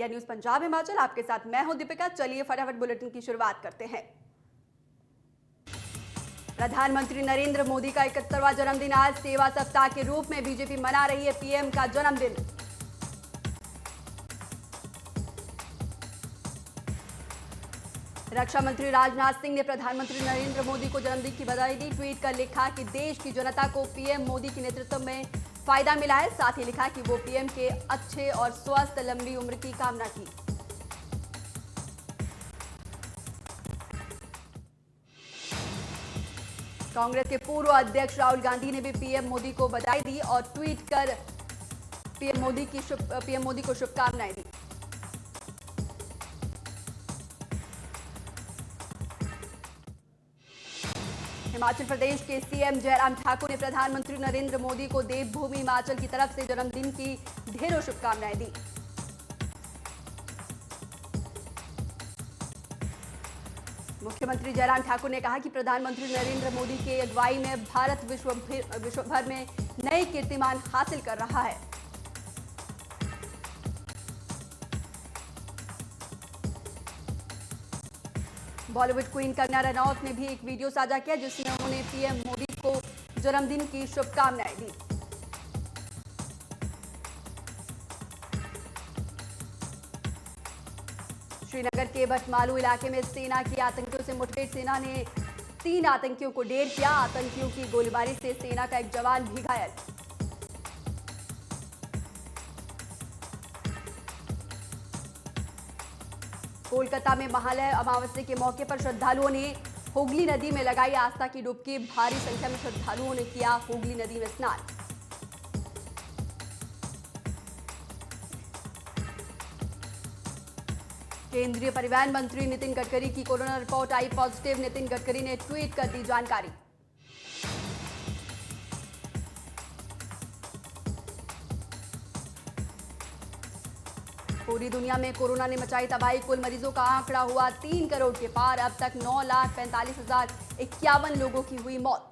या न्यूज पंजाब हिमाचल, आपके साथ मैं हूं दीपिका। चलिए फटाफट बुलेटिन की शुरुआत करते हैं। प्रधानमंत्री नरेंद्र मोदी का 71वां जन्मदिन आज सेवा सप्ताह के रूप में बीजेपी मना रही है पीएम का जन्मदिन। रक्षा मंत्री राजनाथ सिंह ने प्रधानमंत्री नरेंद्र मोदी को जन्मदिन की बधाई दी। ट्वीट कर लिखा कि देश की जनता को पीएम मोदी के नेतृत्व में फायदा मिला है। साथ ही लिखा कि वो पीएम के अच्छे और स्वस्थ लंबी उम्र की कामना की। कांग्रेस के पूर्व अध्यक्ष राहुल गांधी ने भी पीएम मोदी को बधाई दी और ट्वीट कर पीएम मोदी को शुभकामनाएं दी। हिमाचल प्रदेश के सीएम जयराम ठाकुर ने प्रधानमंत्री नरेंद्र मोदी को देवभूमि हिमाचल की तरफ से जन्मदिन की ढेरों शुभकामनाएं दी। मुख्यमंत्री जयराम ठाकुर ने कहा कि प्रधानमंत्री नरेंद्र मोदी की अगुवाई में भारत विश्व भर में नए कीर्तिमान हासिल कर रहा है। बॉलीवुड क्वीन कंगना रनौत ने भी एक वीडियो साझा किया जिसमें उन्होंने पीएम मोदी को जन्मदिन की शुभकामनाएं दी। श्रीनगर के बटमालू इलाके में सेना की आतंकियों से मुठभेड़। सेना ने 3 आतंकियों को ढेर किया। आतंकियों की गोलीबारी से सेना का एक जवान भी घायल। कोलकाता में महालय अमावस्या के मौके पर श्रद्धालुओं ने हुगली नदी में लगाई आस्था की डुबकी। भारी संख्या में श्रद्धालुओं ने किया हुगली नदी में स्नान। केंद्रीय परिवहन मंत्री नितिन गडकरी की कोरोना रिपोर्ट आई पॉजिटिव। नितिन गडकरी ने ट्वीट कर दी जानकारी। पूरी दुनिया में कोरोना ने मचाई तबाही। कुल मरीजों का आंकड़ा हुआ 3 करोड़ के पार। अब तक 9,45,051 लोगों की हुई मौत।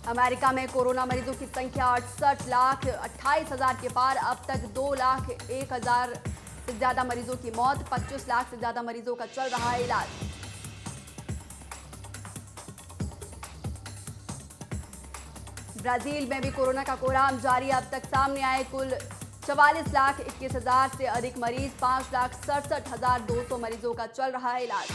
अमेरिका में कोरोना मरीजों की संख्या 68,28,000 के पार। अब तक 2,01,000 से ज्यादा मरीजों की मौत। 25 लाख से ज्यादा मरीजों का चल रहा है इलाज। ब्राजील में भी कोरोना का कोहराम जारी। अब तक सामने आए कुल 44,21,000 से अधिक मरीज। 5,67,200 मरीजों का चल रहा है इलाज।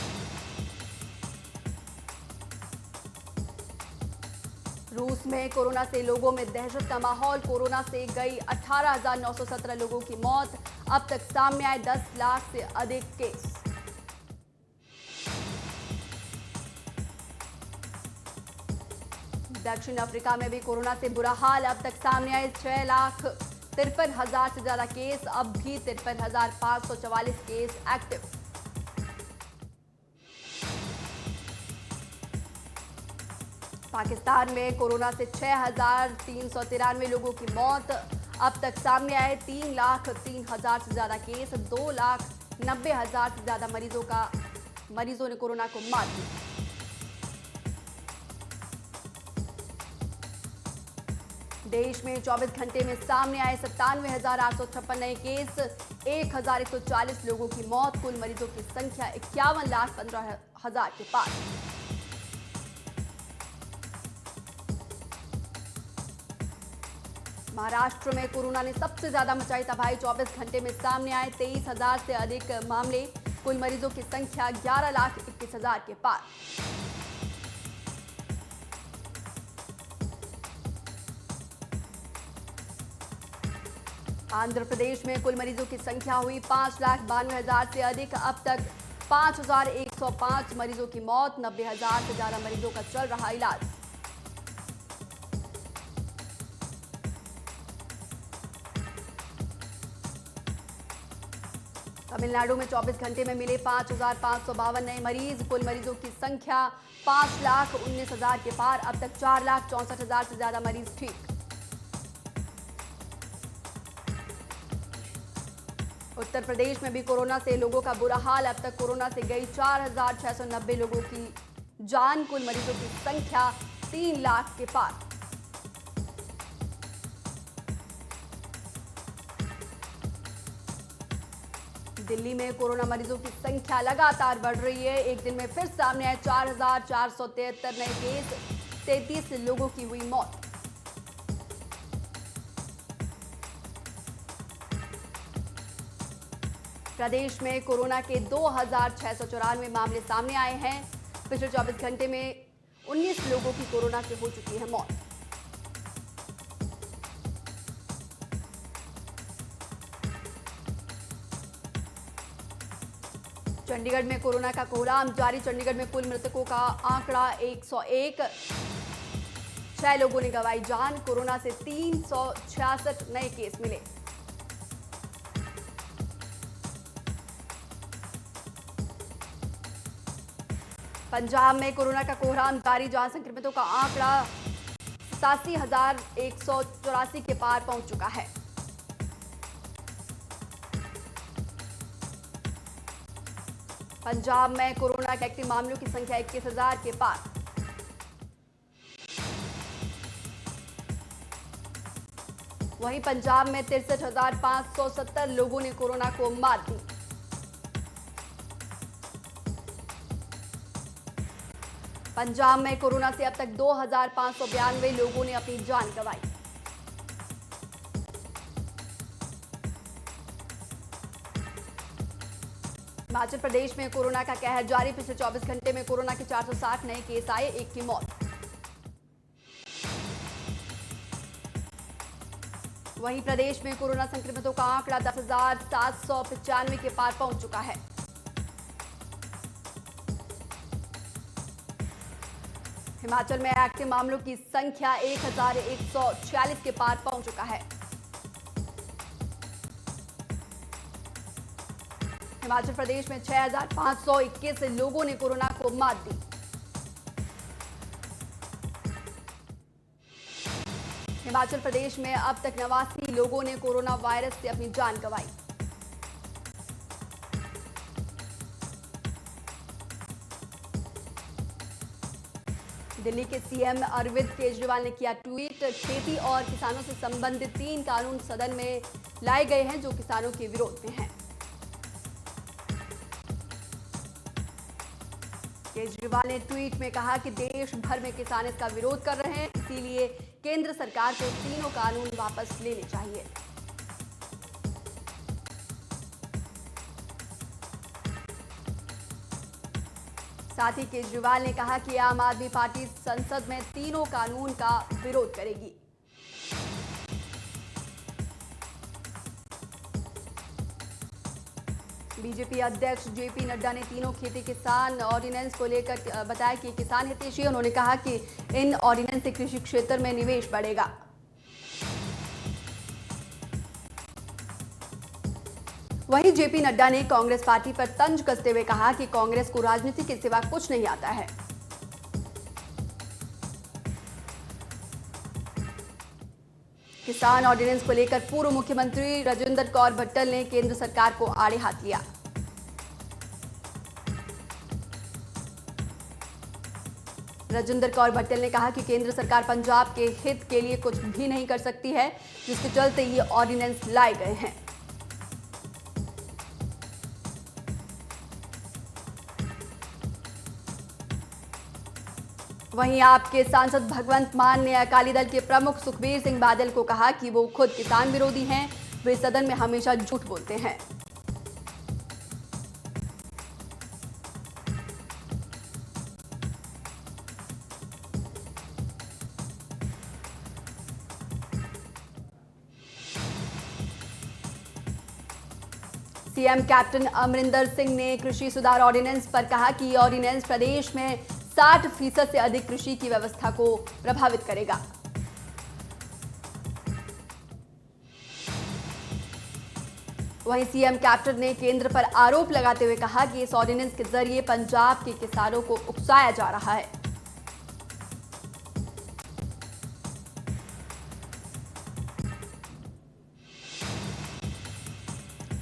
रूस में कोरोना से लोगों में दहशत का माहौल। कोरोना से गई 18,917 लोगों की मौत। अब तक सामने आए 10 लाख से अधिक केस। दक्षिण अफ्रीका में भी कोरोना से बुरा हाल। अब तक सामने आए 6,53,000 से ज्यादा केस। अब भी 53,544 केस एक्टिव। पाकिस्तान में कोरोना से 6,393 लोगों की मौत। अब तक सामने आए 3,03,000 से ज्यादा केस। 2,90,000 से ज्यादा मरीजों ने कोरोना को मात दी। देश में 24 घंटे में सामने आए 97,856 नए केस। 1,140 लोगों की मौत। कुल मरीजों की संख्या 51,15,000 के पार। महाराष्ट्र में कोरोना ने सबसे ज्यादा मचाई तबाही। 24 घंटे में सामने आए 23,000 से अधिक मामले। कुल मरीजों की संख्या 11,21,000 के पार। आंध्र प्रदेश में कुल मरीजों की संख्या हुई 5,92,000 से अधिक। अब तक 5,105 मरीजों की मौत। 90,000 से ज्यादा मरीजों का चल रहा इलाज। तमिलनाडु में 24 घंटे में मिले 5,552 नए मरीज। कुल मरीजों की संख्या 5,19,000 के पार। अब तक 4,64,000 से ज्यादा मरीज ठीक। उत्तर प्रदेश में भी कोरोना से लोगों का बुरा हाल। अब तक कोरोना से गई 4,690 लोगों की जान। कुल मरीजों की संख्या 3 लाख के पार। दिल्ली में कोरोना मरीजों की संख्या लगातार बढ़ रही है। एक दिन में फिर सामने आए 4,473 नए केस, 33 लोगों की हुई मौत। प्रदेश में कोरोना के 2,694 मामले सामने आए हैं। पिछले 24 घंटे में 19 लोगों की कोरोना से हो चुकी है मौत। चंडीगढ़ में कोरोना का कोहराम जारी। चंडीगढ़ में कुल मृतकों का आंकड़ा 101, 6 लोगों ने गंवाई जान। कोरोना से 366 नए केस मिले। पंजाब में कोरोना का कोहराम जारी, जहां संक्रमितों का आंकड़ा 87,184 के पार पहुंच चुका है। पंजाब में कोरोना के एक्टिव मामलों की संख्या 21,000 के पार। वहीं पंजाब में 63,570 लोगों ने कोरोना को मात दी। पंजाब में कोरोना से अब तक 2,592 लोगों ने अपनी जान गंवाई। हिमाचल प्रदेश में कोरोना का कहर जारी। पिछले 24 घंटे में कोरोना के 460 नए केस आए, 1 की मौत। वहीं प्रदेश में कोरोना संक्रमितों का आंकड़ा 10,795 के पार पहुंच चुका है। हिमाचल में एक्टिव मामलों की संख्या 1,146 के पार पहुंच चुका है। हिमाचल प्रदेश में 6,521 लोगों ने कोरोना को मात दी। हिमाचल प्रदेश में अब तक 89 लोगों ने कोरोना वायरस से अपनी जान गंवाई। दिल्ली के सीएम अरविंद केजरीवाल ने किया ट्वीट। खेती और किसानों से संबंधित 3 कानून सदन में लाए गए हैं जो किसानों के विरोध में हैं। केजरीवाल ने ट्वीट में कहा कि देश भर में किसान इसका विरोध कर रहे हैं, इसीलिए केंद्र सरकार को तीनों कानून वापस लेने चाहिए। साथ ही केजरीवाल ने कहा कि आम आदमी पार्टी संसद में तीनों कानून का विरोध करेगी। बीजेपी अध्यक्ष जेपी नड्डा ने तीनों खेती किसान ऑर्डिनेंस को लेकर बताया कि किसान हितैषी है। उन्होंने कहा कि इन ऑर्डिनेंस से कृषि क्षेत्र में निवेश बढ़ेगा। वहीं जेपी नड्डा ने कांग्रेस पार्टी पर तंज कसते हुए कहा कि कांग्रेस को राजनीति के सिवा कुछ नहीं आता है। किसान ऑर्डिनेंस को लेकर पूर्व मुख्यमंत्री राजेंद्र कौर भट्टल ने केंद्र सरकार को आड़े हाथ लिया। राजेंद्र कौर भट्टल ने कहा कि केंद्र सरकार पंजाब के हित के लिए कुछ भी नहीं कर सकती है, जिसके चलते ये ऑर्डिनेंस लाए गए हैं। वहीं आपके सांसद भगवंत मान ने अकाली दल के प्रमुख सुखबीर सिंह बादल को कहा कि वो खुद किसान विरोधी हैं, वे सदन में हमेशा झूठ बोलते हैं। सीएम कैप्टन अमरिंदर सिंह ने कृषि सुधार ऑर्डिनेंस पर कहा कि ये ऑर्डिनेंस प्रदेश में 60% से अधिक कृषि की व्यवस्था को प्रभावित करेगा। वहीं सीएम कैप्टन ने केंद्र पर आरोप लगाते हुए कहा कि इस ऑर्डिनेंस के जरिए पंजाब के किसानों को उकसाया जा रहा है।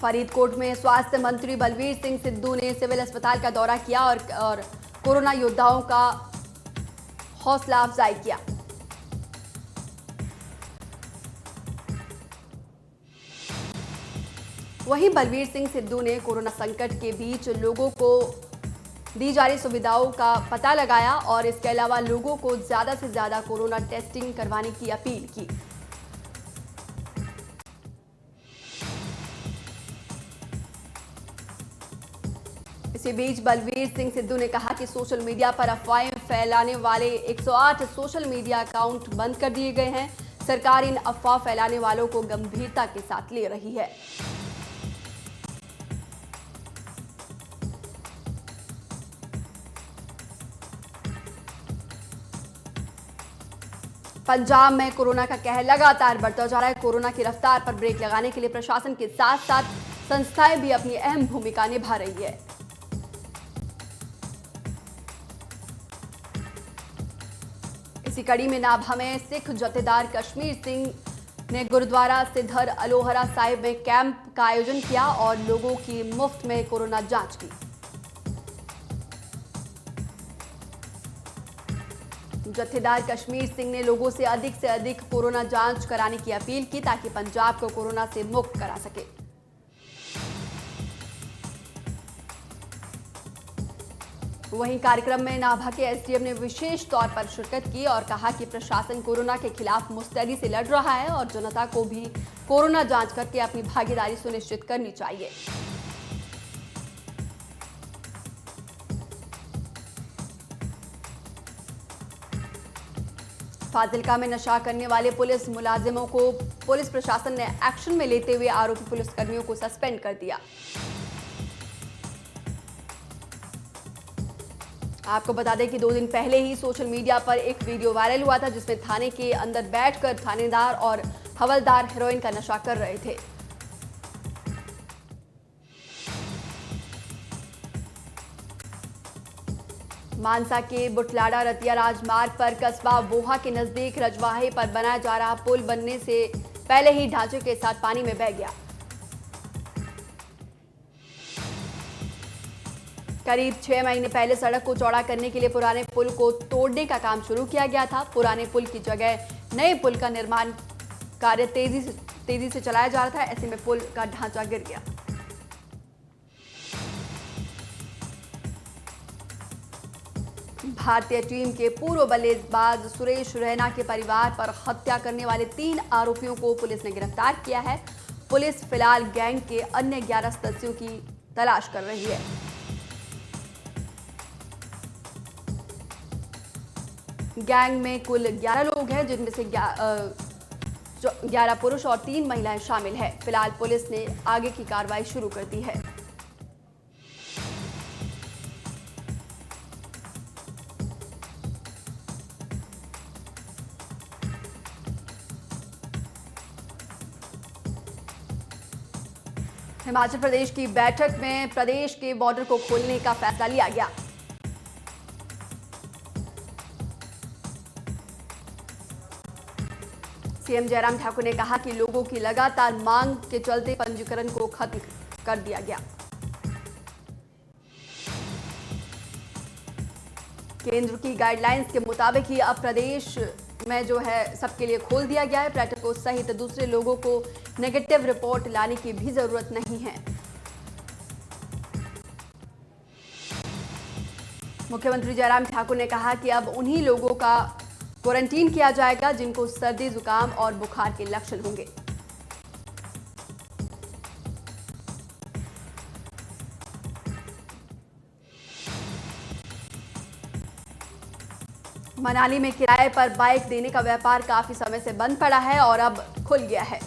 फरीदकोट में स्वास्थ्य मंत्री बलवीर सिंह सिद्धू ने सिविल अस्पताल का दौरा किया और कोरोना योद्धाओं का हौसला अफजाई किया। वहीं बलवीर सिंह सिद्धू ने कोरोना संकट के बीच लोगों को दी जा रही सुविधाओं का पता लगाया और इसके अलावा लोगों को ज्यादा से ज्यादा कोरोना टेस्टिंग करवाने की अपील की। इसी बीच बलवीर सिंह सिद्धू ने कहा कि सोशल मीडिया पर अफवाहें फैलाने वाले 108 सोशल मीडिया अकाउंट बंद कर दिए गए हैं। सरकार इन अफवाह फैलाने वालों को गंभीरता के साथ ले रही है। पंजाब में कोरोना का कहर लगातार बढ़ता जा रहा है। कोरोना की रफ्तार पर ब्रेक लगाने के लिए प्रशासन के साथ साथ संस्थाएं भी अपनी अहम भूमिका निभा रही है। इसी कड़ी में नाभा में सिख जथेदार कश्मीर सिंह ने गुरुद्वारा सिद्धर अलोहरा साहिब में कैंप का आयोजन किया और लोगों की मुफ्त में कोरोना जांच की। जथेदार कश्मीर सिंह ने लोगों से अधिक कोरोना जांच कराने की अपील की ताकि पंजाब को कोरोना से मुक्त करा सके। वहीं कार्यक्रम में नाभा के एसडीएम ने विशेष तौर पर शिरकत की और कहा कि प्रशासन कोरोना के खिलाफ मुस्तैदी से लड़ रहा है और जनता को भी कोरोना जांच करके अपनी भागीदारी सुनिश्चित करनी चाहिए। फाजिल्का में नशा करने वाले पुलिस मुलाजिमों को पुलिस प्रशासन ने एक्शन में लेते हुए आरोपी पुलिसकर्मियों को सस्पेंड कर दिया। आपको बता दें कि 2 दिन पहले ही सोशल मीडिया पर एक वीडियो वायरल हुआ था जिसमें थाने के अंदर बैठकर थानेदार और हवलदार हेरोइन का नशा कर रहे थे। मानसा के बुटलाड़ा रतिया राजमार्ग पर कस्बा बोहा के नजदीक रजवाहे पर बनाया जा रहा पुल बनने से पहले ही ढांचे के साथ पानी में बह गया। करीब 6 महीने पहले सड़क को चौड़ा करने के लिए पुराने पुल को तोड़ने का काम शुरू किया गया था। पुराने पुल की जगह नए पुल का निर्माण कार्य तेजी से चलाया जा रहा था। ऐसे में पुल का ढांचा गिर गया। भारतीय टीम के पूर्व बल्लेबाज सुरेश रैना के परिवार पर हत्या करने वाले 3 आरोपियों को पुलिस ने गिरफ्तार किया है। पुलिस फिलहाल गैंग के अन्य 11 सदस्यों की तलाश कर रही है। गैंग में कुल 11 लोग हैं जिनमें से 11 पुरुष और 3 महिलाएं शामिल हैं। फिलहाल पुलिस ने आगे की कार्रवाई शुरू कर दी है। हिमाचल प्रदेश की बैठक में प्रदेश के बॉर्डर को खोलने का फैसला लिया गया। सीएम जयराम ठाकुर ने कहा कि लोगों की लगातार मांग के चलते पंजीकरण को खत्म कर दिया गया। केंद्र की गाइडलाइंस के मुताबिक ही अब प्रदेश में जो है सबके लिए खोल दिया गया है। पर्यटकों सहित दूसरे लोगों को नेगेटिव रिपोर्ट लाने की भी जरूरत नहीं है। मुख्यमंत्री जयराम ठाकुर ने कहा कि अब उन्हीं लोगों का क्वारंटीन किया जाएगा जिनको सर्दी जुकाम और बुखार के लक्षण होंगे। मनाली में किराए पर बाइक देने का व्यापार काफी समय से बंद पड़ा है और अब खुल गया है।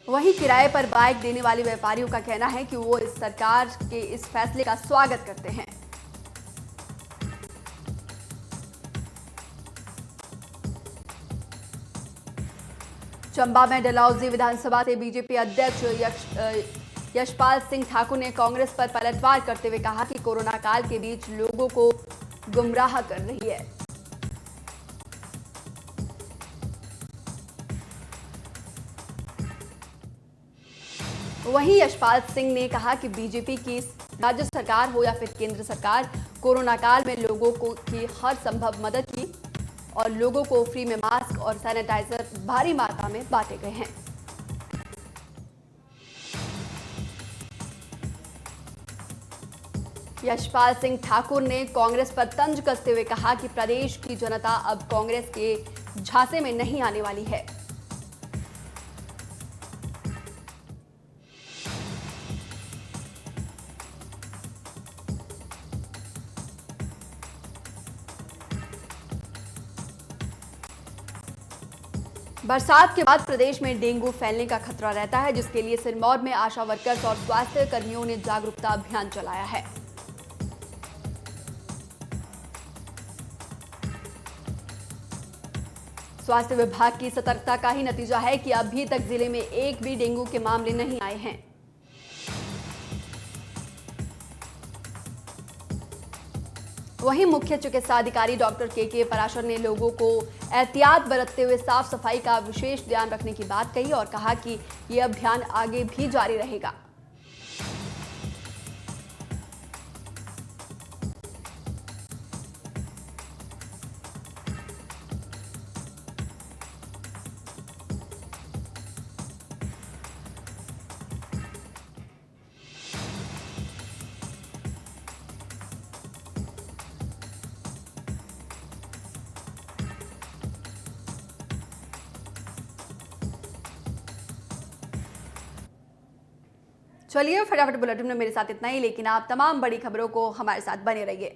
वहीं किराए पर बाइक देने वाले व्यापारियों का कहना है कि वो इस सरकार के इस फैसले का स्वागत करते हैं। चंबा में डलहौजी विधानसभा से बीजेपी अध्यक्ष यशपाल सिंह ठाकुर ने कांग्रेस पर पलटवार करते हुए कहा कि कोरोना काल के बीच लोगों को गुमराह कर रही है। वहीं यशपाल सिंह ने कहा कि बीजेपी की राज्य सरकार हो या फिर केंद्र सरकार कोरोना काल में लोगों को की हर संभव मदद की। और लोगों को फ्री में मास्क और सैनिटाइजर भारी मात्रा में बांटे गए हैं। यशपाल सिंह ठाकुर ने कांग्रेस पर तंज कसते हुए कहा कि प्रदेश की जनता अब कांग्रेस के झांसे में नहीं आने वाली है। बरसात के बाद प्रदेश में डेंगू फैलने का खतरा रहता है, जिसके लिए सिरमौर में आशा वर्कर्स और स्वास्थ्य कर्मियों ने जागरूकता अभियान चलाया है। स्वास्थ्य विभाग की सतर्कता का ही नतीजा है कि अभी तक जिले में एक भी डेंगू के मामले नहीं आए हैं। वहीं मुख्य चिकित्सा अधिकारी डॉक्टर के पराशर ने लोगों को एहतियात बरतते हुए साफ सफाई का विशेष ध्यान रखने की बात कही और कहा कि यह अभियान आगे भी जारी रहेगा। चलिए फटाफट बुलेटिन में मेरे साथ इतना ही, लेकिन आप तमाम बड़ी खबरों को हमारे साथ बने रहिए।